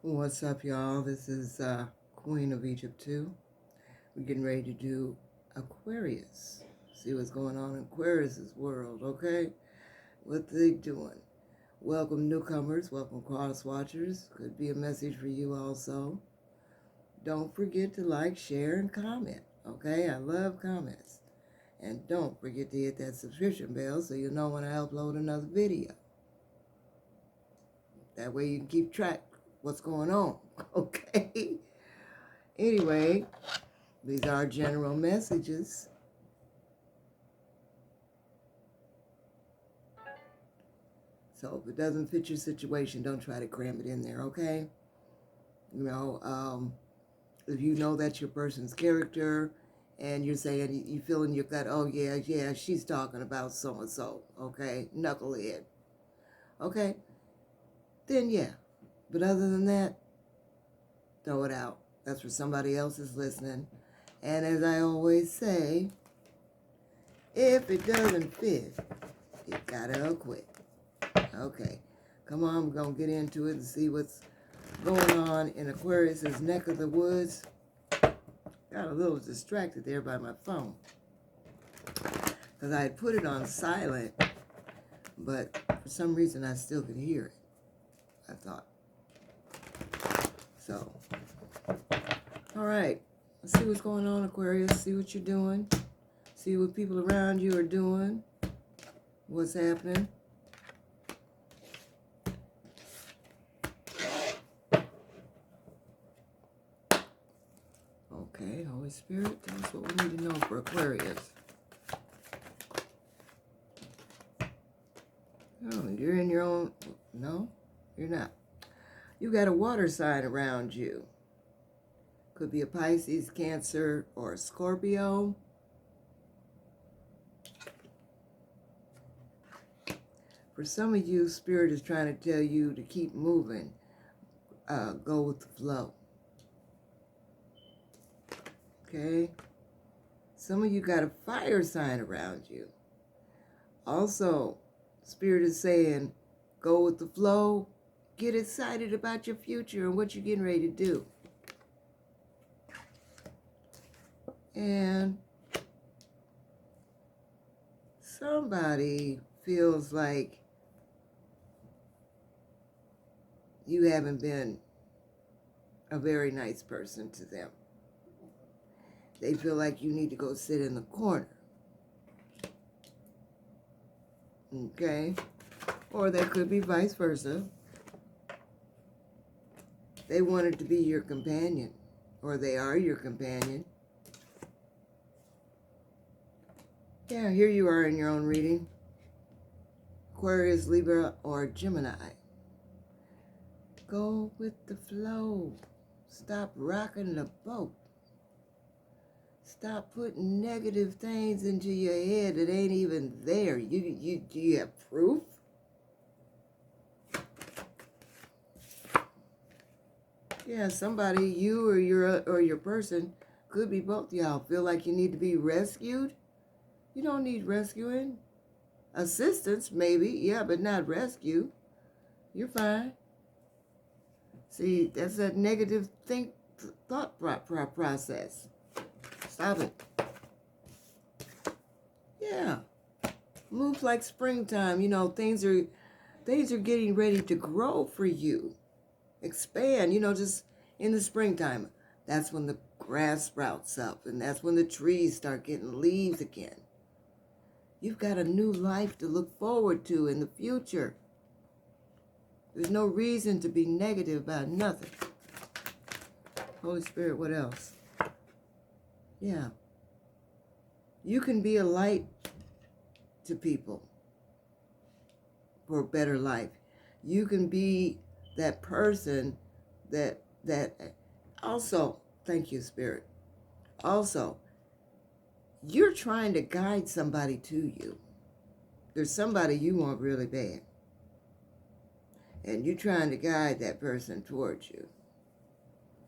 What's up, y'all? This is Queen of Egypt 2. We're getting ready to do Aquarius. See what's going on in Aquarius's world, okay? What they doing? Welcome newcomers, welcome cross watchers. Could be a message for you also. Don't forget to like, share, and comment, okay? I love comments. And don't forget to hit that subscription bell so you'll know when I upload another video. That way you can keep track what's going on, okay? Anyway, these are general messages. So if it doesn't fit your situation, don't try to cram it in there, okay? You know, if you know that's your person's character and you're saying, you feel in your gut, oh yeah, she's talking about so-and-so, okay? Knucklehead, okay? Then yeah. But other than that, throw it out. That's for somebody else is listening. And as I always say, if it doesn't fit, you gotta quit. Okay, come on, we're going to get into it and see what's going on in Aquarius's neck of the woods. Got a little distracted there by my phone because I had put it on silent, but for some reason I still could hear it, I thought. So, all right, let's see what's going on, Aquarius. See what you're doing. See what people around you are doing. What's happening. Okay, Holy Spirit, tell us what we need to know for Aquarius. Oh, you're in your own... No, you're not. You got a water sign around you. Could be a Pisces, Cancer, or a Scorpio. For some of you, Spirit is trying to tell you to keep moving. Go with the flow. Okay? Some of you got a fire sign around you. Also, Spirit is saying, go with the flow. Get excited about your future and what you're getting ready to do. And somebody feels like you haven't been a very nice person to them. They feel like you need to go sit in the corner. Okay? Or that could be vice versa. They wanted to be your companion, or they are your companion. Yeah, here you are in your own reading. Aquarius, Libra, or Gemini. Go with the flow. Stop rocking the boat. Stop putting negative things into your head that ain't even there. Do you have proof? Yeah, somebody, you or your person, could be both y'all, feel like you need to be rescued. You don't need rescuing. Assistance, maybe, yeah, but not rescue. You're fine. See, that's that negative thought process. Stop it. Yeah. Move like springtime. You know, things are getting ready to grow for you. Expand, you know, just in the springtime. That's when the grass sprouts up, and that's when the trees start getting leaves again. You've got a new life to look forward to in the future. There's no reason to be negative about nothing. Holy Spirit, what else? Yeah. You can be a light to people for a better life. You can be that person that also, thank you, Spirit. Also, you're trying to guide somebody to you. There's somebody you want really bad. And you're trying to guide that person towards you.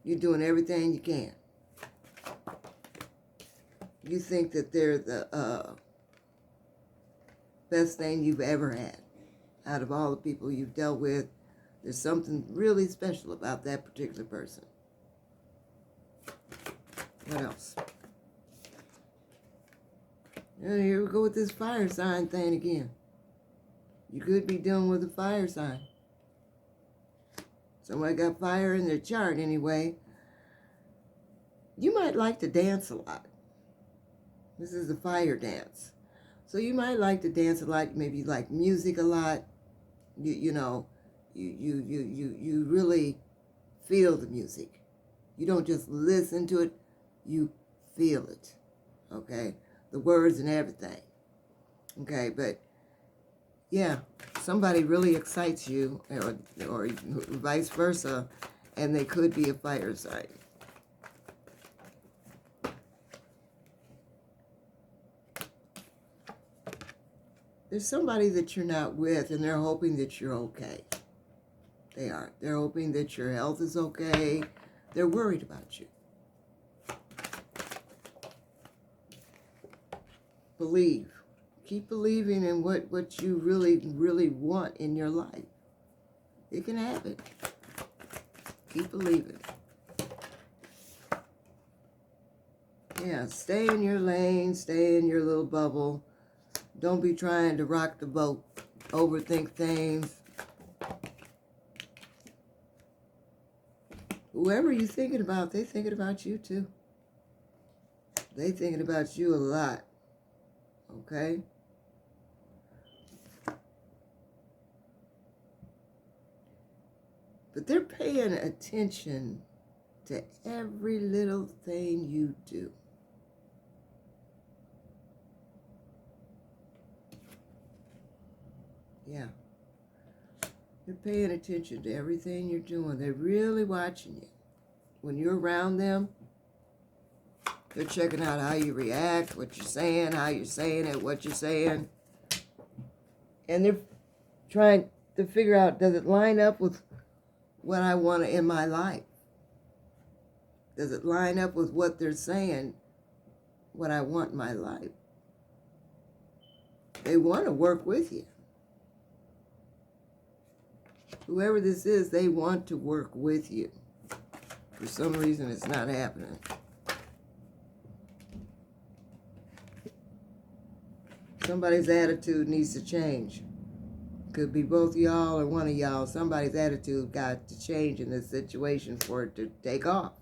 You're doing everything you can. You think that they're the best thing you've ever had. Out of all the people you've dealt with, There's something really special about that particular person. What else? And here we go with this fire sign thing again. You could be dealing with a fire sign. Somebody got fire in their chart anyway. You might like to dance a lot. This is a fire dance. So you might like to dance a lot. Maybe you like music a lot. You really feel the music. You don't just listen to it. You feel it. Okay? The words and everything. Okay, but yeah, somebody really excites you, or vice versa, and they could be a fire sign. There's somebody that you're not with, and they're hoping that you're okay. They are. They're hoping that your health is okay. They're worried about you. Believe. Keep believing in what you really, really want in your life. It can happen. Keep believing. Yeah, stay in your lane. Stay in your little bubble. Don't be trying to rock the boat. Overthink things. Whoever you're thinking about, they're thinking about you too. They're thinking about you a lot. Okay? But they're paying attention to every little thing you do. Yeah. They're paying attention to everything you're doing. They're really watching you. When you're around them, they're checking out how you react, what you're saying, how you're saying it, what you're saying. And they're trying to figure out, does it line up with what I want in my life? Does it line up with what they're saying, what I want in my life? They want to work with you. Whoever this is, they want to work with you. For some reason, it's not happening. Somebody's attitude needs to change. Could be both y'all or one of y'all. Somebody's attitude got to change in this situation for it to take off.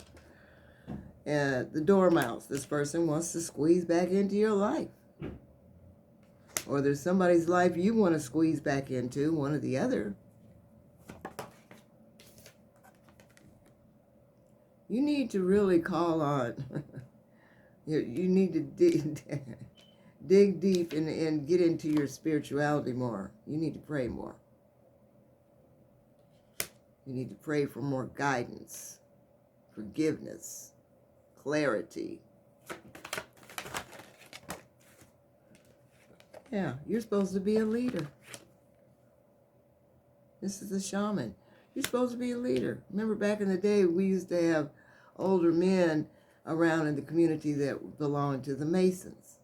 The dormouse, this person wants to squeeze back into your life. Or there's somebody's life you want to squeeze back into, one or the other. You need to really call on, you need to dig deep and get into your spirituality more. You need to pray more. You need to pray for more guidance, forgiveness, clarity. Yeah, you're supposed to be a leader. This is a shaman. You're supposed to be a leader. Remember back in the day, we used to have older men around in the community that belonged to the Masons.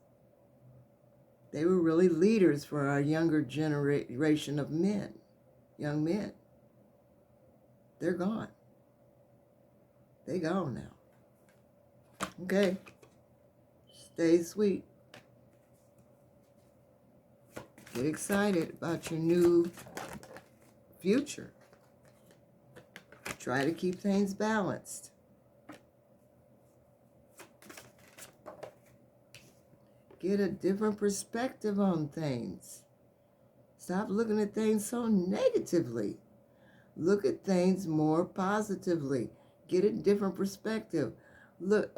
They were really leaders for our younger generation of men, young men. They're gone. They gone now. Okay. Stay sweet. Get excited about your new future. Try to keep things balanced. Get a different perspective on things. Stop looking at things so negatively. Look at things more positively. Get a different perspective. Look,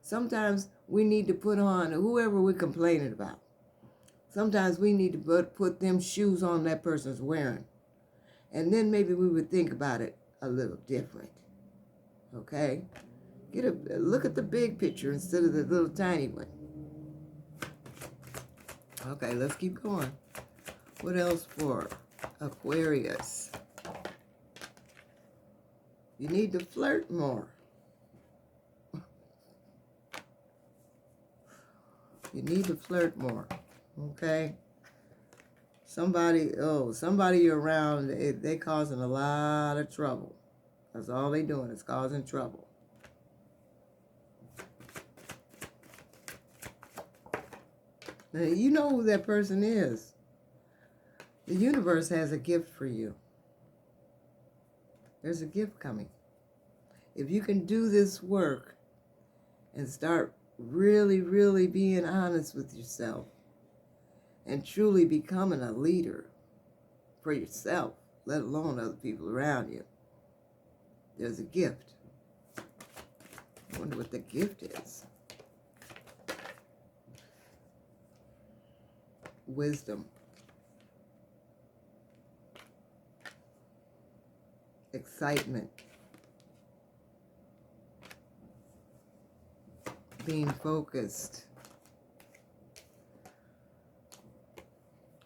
sometimes we need to put on whoever we're complaining about. Sometimes we need to put them shoes on that person's wearing. And then maybe we would think about it a little different. Okay? Look at the big picture instead of the little tiny one. Okay, let's keep going. What else for Aquarius? You need to flirt more. You need to flirt more. Okay? Somebody you're around, they causing a lot of trouble. That's all they doing is causing trouble. Now, you know who that person is. The universe has a gift for you. There's a gift coming. If you can do this work and start really, really being honest with yourself and truly becoming a leader for yourself, let alone other people around you, there's a gift. I wonder what the gift is. Wisdom. Excitement. Being focused.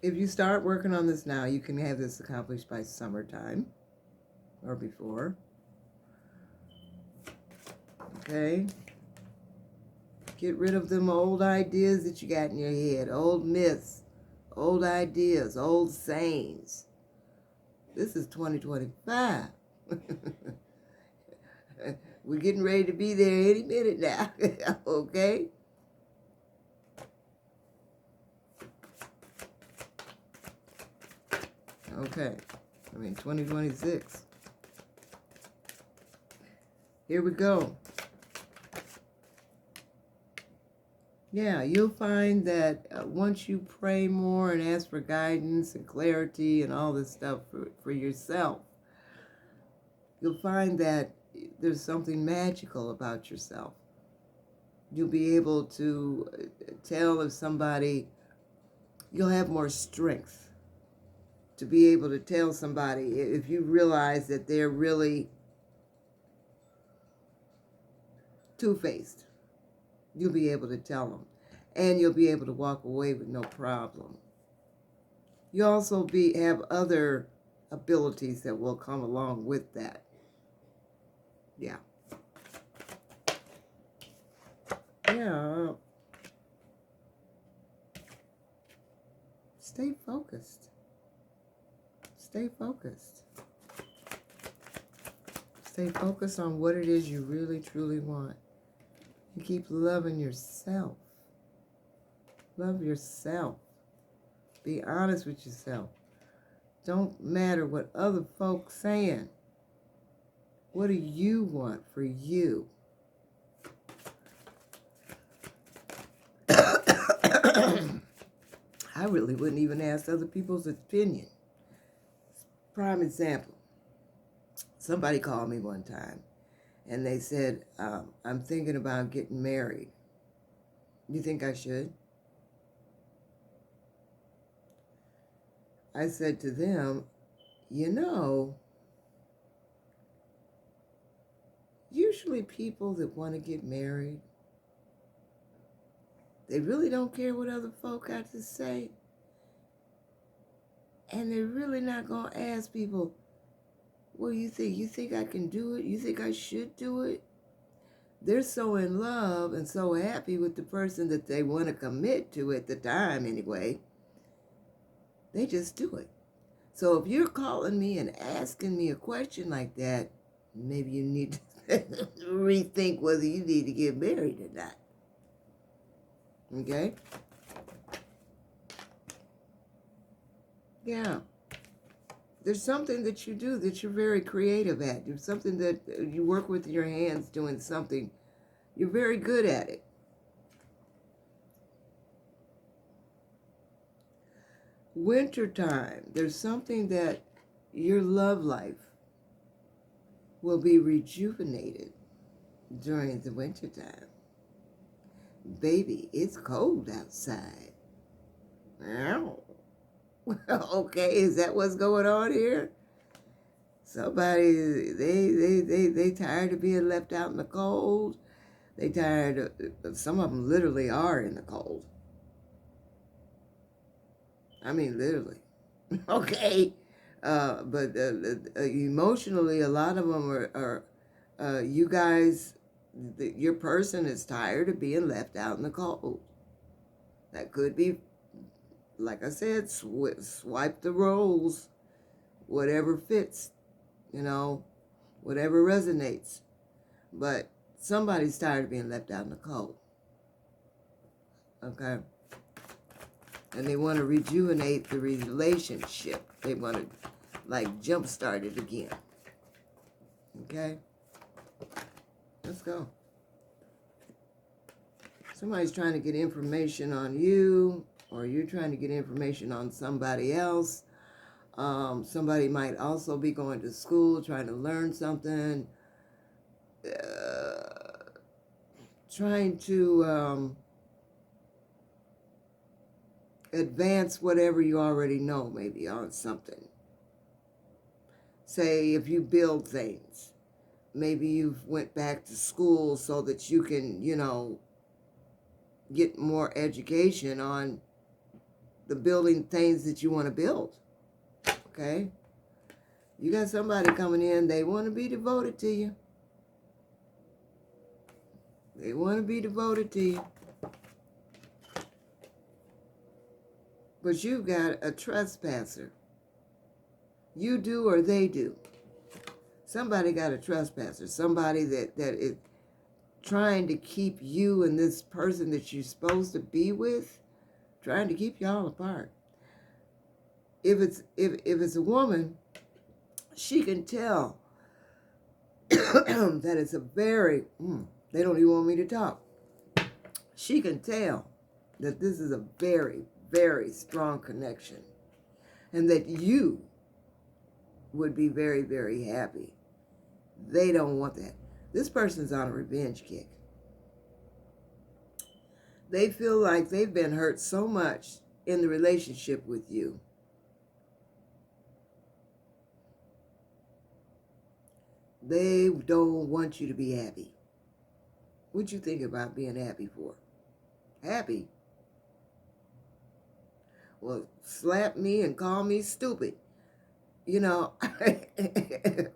If you start working on this now, you can have this accomplished by summertime or before. Okay? Get rid of them old ideas that you got in your head, old myths, old ideas, old sayings. This is 2025. We're getting ready to be there any minute now. Okay? Okay. 2026. Here we go. Yeah, you'll find that once you pray more and ask for guidance and clarity and all this stuff for yourself, you'll find that there's something magical about yourself. You'll be able to tell if somebody, you'll have more strength to be able to tell somebody if you realize that they're really two-faced. You'll be able to tell them. And you'll be able to walk away with no problem. You also have other abilities that will come along with that. Yeah. Yeah. Stay focused. Stay focused. Stay focused on what it is you really, truly want. And keep loving yourself. Love yourself. Be honest with yourself. Don't matter what other folks saying. What do you want for you? I really wouldn't even ask other people's opinion. Prime example. Somebody called me one time and they said, I'm thinking about getting married. You think I should? I said to them, usually people that want to get married, they really don't care what other folk got to say. And they're really not going to ask people, what do you think? You think I can do it? You think I should do it? They're so in love and so happy with the person that they want to commit to at the time anyway. They just do it. So if you're calling me and asking me a question like that, maybe you need to rethink whether you need to get married or not. Okay? Yeah. There's something that you do that you're very creative at. There's something that you work with your hands doing something. You're very good at it. Wintertime, there's something that your love life will be rejuvenated during the wintertime. Baby, it's cold outside. Ow. Okay, is that what's going on here? Somebody, they tired of being left out in the cold. They tired of, some of them literally are in the cold. I mean, literally. Okay. But emotionally, a lot of them are you guys, your person is tired of being left out in the cold. That could be like I said, swipe the roles, whatever fits, you know, whatever resonates. But somebody's tired of being left out in the cold. Okay? And they want to rejuvenate the relationship. They want to, like, jumpstart it again. Okay? Let's go. Somebody's trying to get information on you, or you're trying to get information on somebody else. Somebody might also be going to school, trying to learn something, trying to advance whatever you already know, maybe on something. Say if you build things, maybe you've went back to school so that you can, you know, get more education on the building things that you want to build. Okay? You got somebody coming in, they want to be devoted to you. They want to be devoted to you. But you've got a trespasser. You do or they do. Somebody got a trespasser. Somebody that is trying to keep you and this person that you're supposed to be with, trying to keep y'all apart. If it's a woman, she can tell that it's a very, they don't even want me to talk. She can tell that this is a very, very strong connection and that you would be very, very happy. They don't want that. This person's on a revenge kick. They feel like they've been hurt so much in the relationship with you. They don't want you to be happy. What you think about being happy for? Happy? Well, slap me and call me stupid. You know,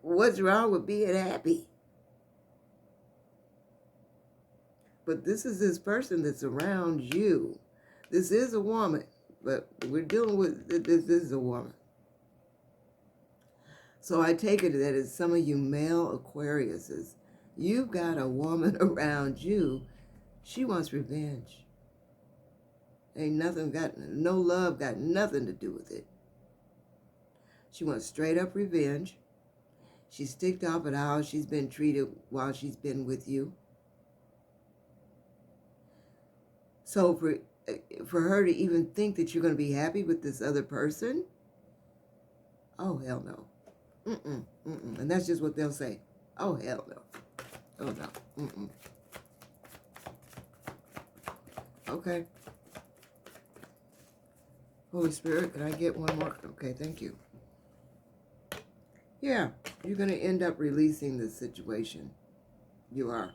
what's wrong with being happy? But this is this person that's around you. This is a woman, but we're dealing with, this is a woman. So I take it that as some of you male Aquariuses, you've got a woman around you. She wants revenge. Ain't nothing got, no love got nothing to do with it. She wants straight up revenge. She's ticked off at how she's been treated while she's been with you. So for her to even think that you're going to be happy with this other person, oh, hell no. And that's just what they'll say. Oh, hell no. Oh, no. Okay. Holy Spirit, can I get one more? Okay, thank you. Yeah, you're going to end up releasing this situation. You are.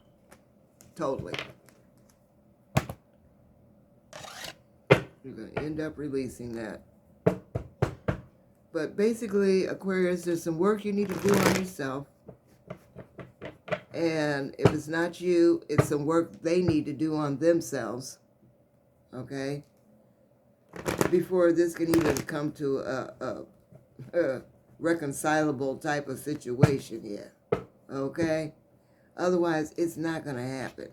Totally. You're going to end up releasing that. But basically, Aquarius, there's some work you need to do on yourself. And if it's not you, it's some work they need to do on themselves. Okay? Before this can even come to a reconcilable type of situation here. Okay? Otherwise, it's not going to happen.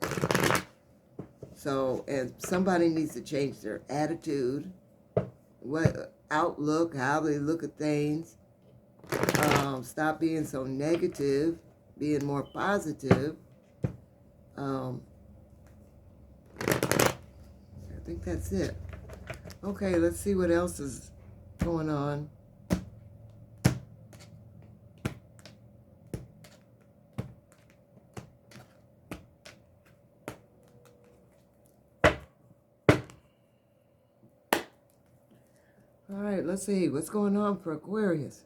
So, and somebody needs to change their attitude, what outlook, how they look at things. Stop being so negative, being more positive. I think that's it. Okay, let's see what else is going on. All right, let's see. What's going on for Aquarius?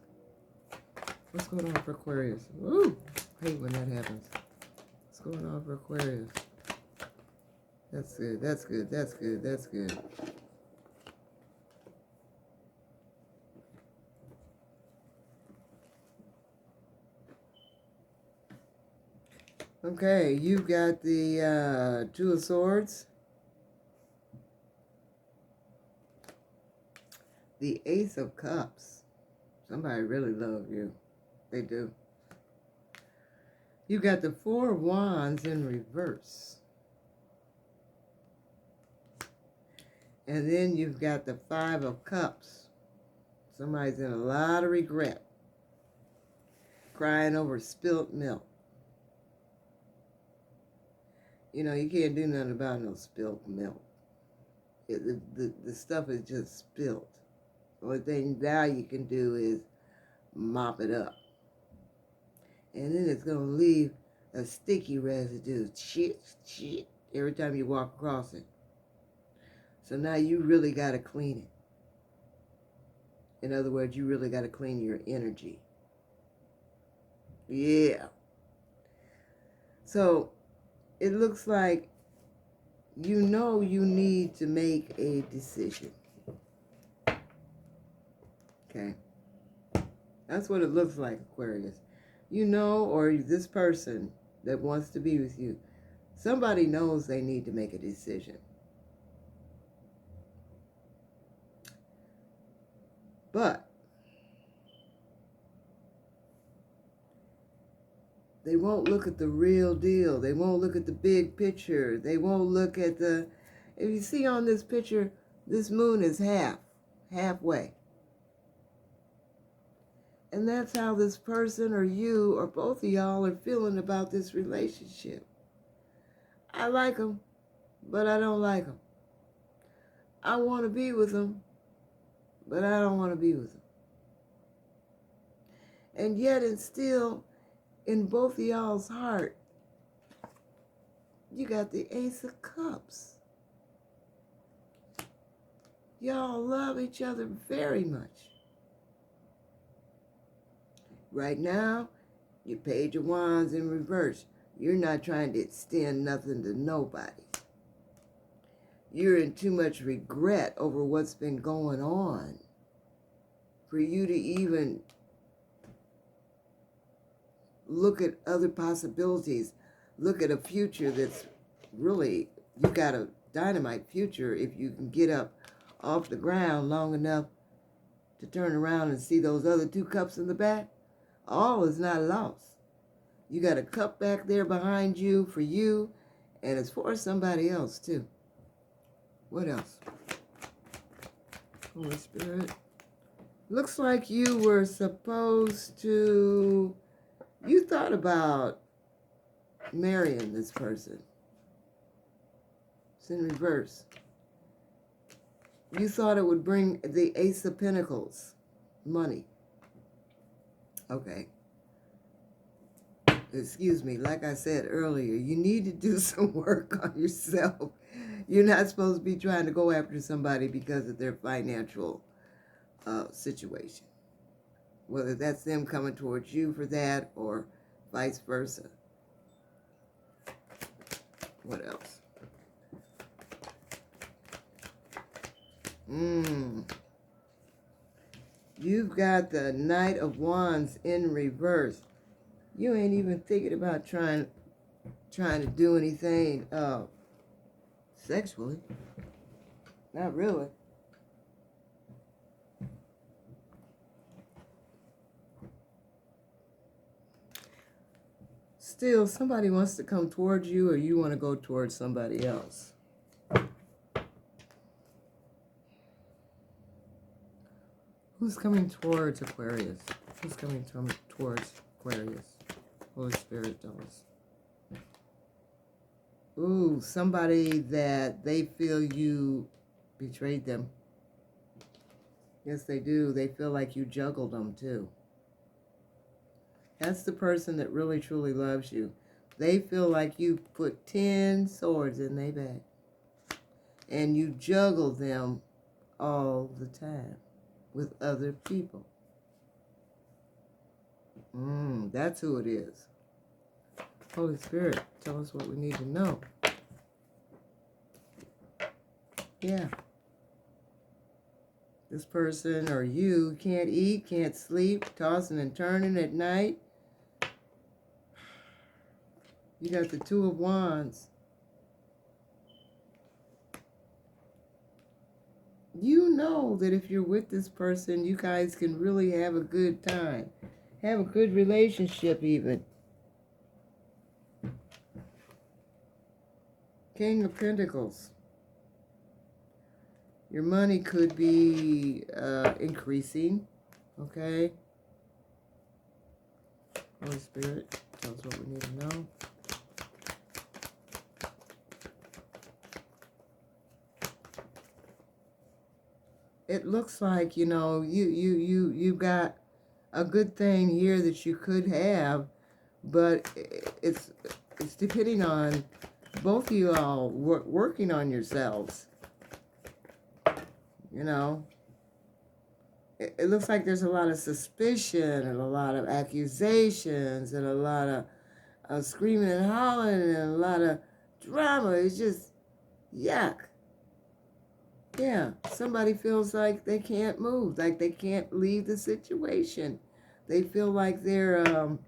What's going on for Aquarius? Woo! I hate when that happens. What's going on for Aquarius? That's good. That's good. That's good. That's good. Okay, you've got the Two of Swords. the Ace of Cups. Somebody really loves you. They do. You got the Four of Wands in reverse. And then you've got the Five of Cups. Somebody's in a lot of regret. Crying over spilt milk. You know, you can't do nothing about no spilt milk. The stuff is just spilt. The only thing now you can do is mop it up. And then it's going to leave a sticky residue. Shit, every time you walk across it. So now you really got to clean it. In other words, you really got to clean your energy. Yeah. So it looks like you know you need to make a decision. Okay. That's what it looks like, Aquarius. You know, or this person that wants to be with you, somebody knows they need to make a decision. But they won't look at the real deal. They won't look at the big picture. They won't look at the... If you see on this picture, this moon is halfway. And that's how this person or you or both of y'all are feeling about this relationship. I like them, but I don't like them. I want to be with them, but I don't want to be with them. And yet and still, in both of y'all's heart, you got the Ace of Cups. Y'all love each other very much. Right now, your Page of Wands in reverse. You're not trying to extend nothing to nobody. You're in too much regret over what's been going on for you to even look at other possibilities. Look at a future that's really, you got a dynamite future if you can get up off the ground long enough to turn around and see those other two cups in the back. All is not lost. You got a cup back there behind you for you, and it's for somebody else too. What else? Holy Spirit. Looks like you were supposed to... You thought about marrying this person. It's in reverse. You thought it would bring the Ace of Pentacles, money. Okay. Excuse me, like I said earlier, you need to do some work on yourself. You're not supposed to be trying to go after somebody because of their financial situation. Whether that's them coming towards you for that or vice versa. What else? You've got the Knight of Wands in reverse. You ain't even thinking about trying to do anything sexually. Not really. Still, somebody wants to come towards you or you want to go towards somebody else. Who's coming towards Aquarius? Who's coming towards Aquarius? Holy Spirit, tell us. Ooh, somebody that they feel you betrayed them. Yes, they do. They feel like you juggled them, too. That's the person that really, truly loves you. They feel like you put 10 swords in their bag. And you juggle them all the time with other people. That's who it is. Holy Spirit, tell us what we need to know. Yeah. This person or you can't eat, can't sleep, tossing and turning at night. You got the Two of Wands. You know that if you're with this person, you guys can really have a good time. Have a good relationship even. King of Pentacles. Your money could be increasing. Okay? Holy Spirit, tell us what we need to know. It looks like, you know, you got a good thing here that you could have, but it's depending on both of you all working on yourselves. You know, it looks like there's a lot of suspicion and a lot of accusations and a lot of screaming and hollering and a lot of drama. It's just yuck. Yeah, somebody feels like they can't move, like they can't leave the situation. They feel like they're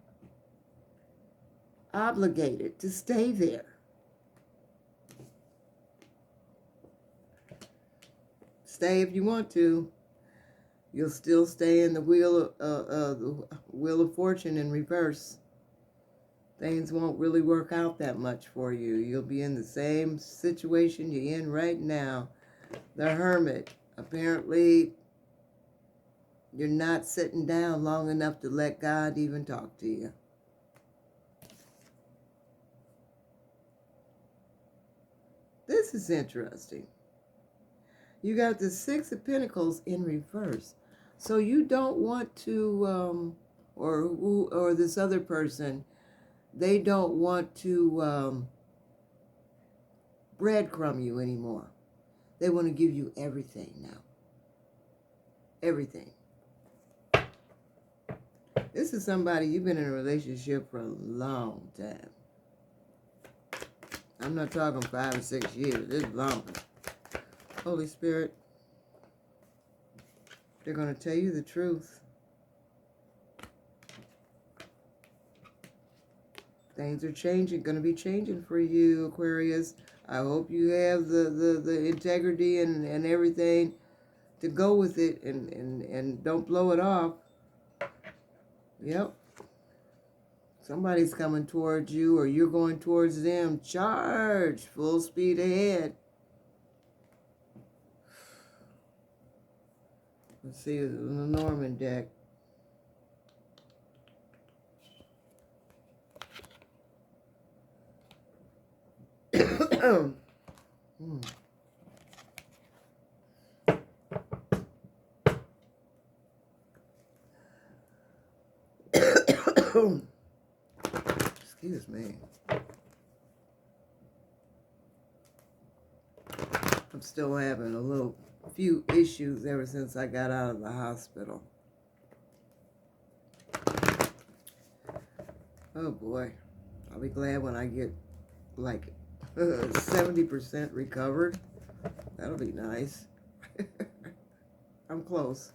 obligated to stay there. Stay if you want to. You'll still stay in the wheel of fortune in reverse. Things won't really work out that much for you. You'll be in the same situation you're in right now. The Hermit. Apparently, you're not sitting down long enough to let God even talk to you. This is interesting. You got the Six of Pentacles in reverse. So you don't want to, or this other person, they don't want to breadcrumb you anymore. They want to give you everything now. Everything. This is somebody you've been in a relationship for a long time. I'm not talking 5 or 6 years. It's longer. Holy Spirit, they're going to tell you the truth. Things are changing, going to be changing for you, Aquarius. I hope you have the integrity and everything to go with it and don't blow it off. Yep. Somebody's coming towards you or you're going towards them. Charge. Full speed ahead. Let's see the Norman deck. Excuse me. I'm still having a few issues ever since I got out of the hospital. Oh boy. I'll be glad when I get like 70% recovered. That'll be nice. I'm close.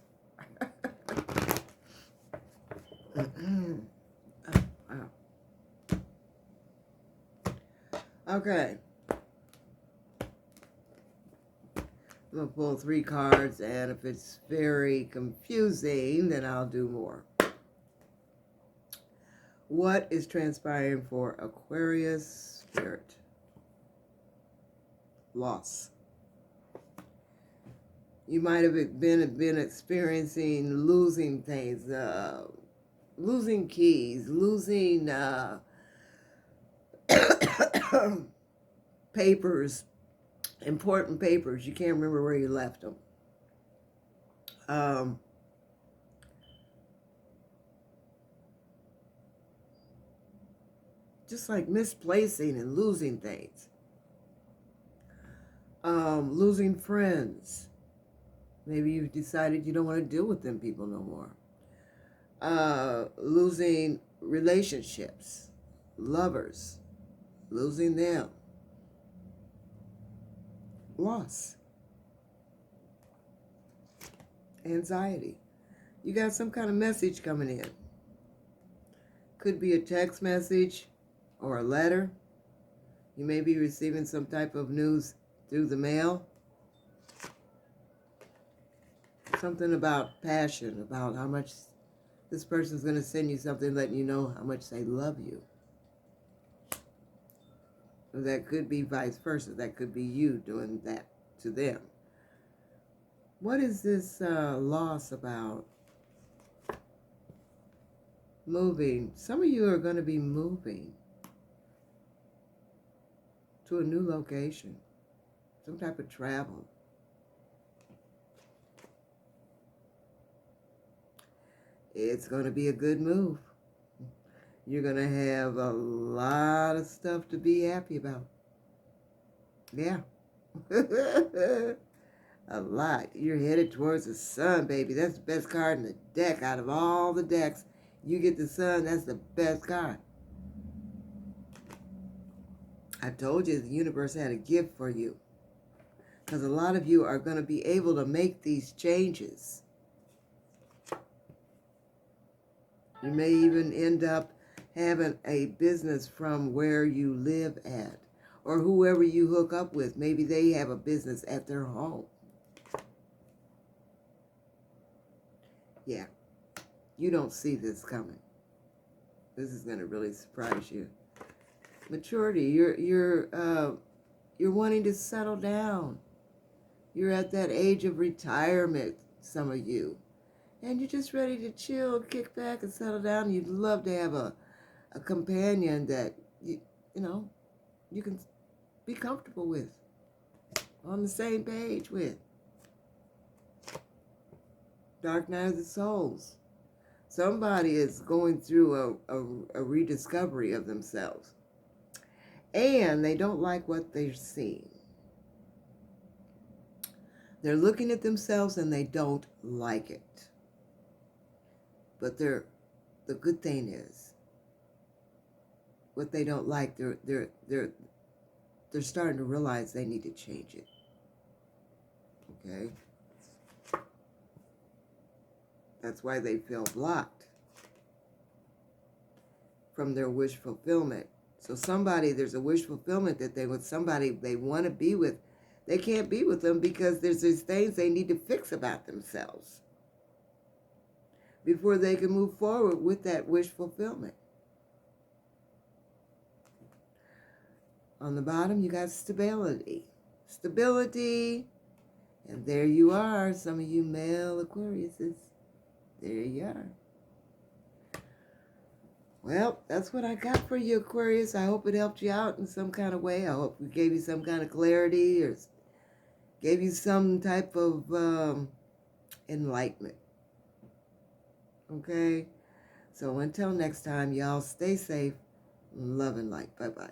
Okay. I'm going to pull 3 cards, and if it's very confusing, then I'll do more. What is transpiring for Aquarius Spirit? Loss. You might have been experiencing losing things, losing keys, losing papers, important papers. You can't remember where you left them. Just like misplacing and losing things. Losing friends. Maybe you've decided you don't want to deal with them people no more. Losing relationships, lovers, losing them. Loss. Anxiety. You got some kind of message coming in. Could be a text message or a letter. You may be receiving some type of news through the mail. Something about passion, about how much this person's going to send you something letting you know how much they love you. Or that could be vice versa. That could be you doing that to them. What is this loss about? Moving. Some of you are going to be moving to a new location. Some type of travel. It's going to be a good move. You're going to have a lot of stuff to be happy about. Yeah. A lot. You're headed towards the sun, baby. That's the best card in the deck. Out of all the decks, you get the sun. That's the best card. I told you the universe had a gift for you. Because a lot of you are going to be able to make these changes. You may even end up having a business from where you live at. Or whoever you hook up with. Maybe they have a business at their home. Yeah. You don't see this coming. This is going to really surprise you. Maturity. You're wanting to settle down. You're at that age of retirement, some of you. And you're just ready to chill, kick back, and settle down. You'd love to have a companion that, you know, you can be comfortable with, on the same page with. Dark Night of the Souls. Somebody is going through a rediscovery of themselves. And they don't like what they're seeing. They're looking at themselves and they don't like it. But the good thing is, what they don't like, they're starting to realize they need to change it. Okay? That's why they feel blocked from their wish fulfillment. So there's a wish fulfillment that somebody they want to be with. They can't be with them because there's these things they need to fix about themselves before they can move forward with that wish fulfillment. On the bottom, you got stability. Stability. And there you are, some of you male Aquariuses. There you are. Well, that's what I got for you, Aquarius. I hope it helped you out in some kind of way. I hope we gave you some kind of clarity or gave you some type of enlightenment. Okay? So until next time, y'all stay safe. Love and light. Bye-bye.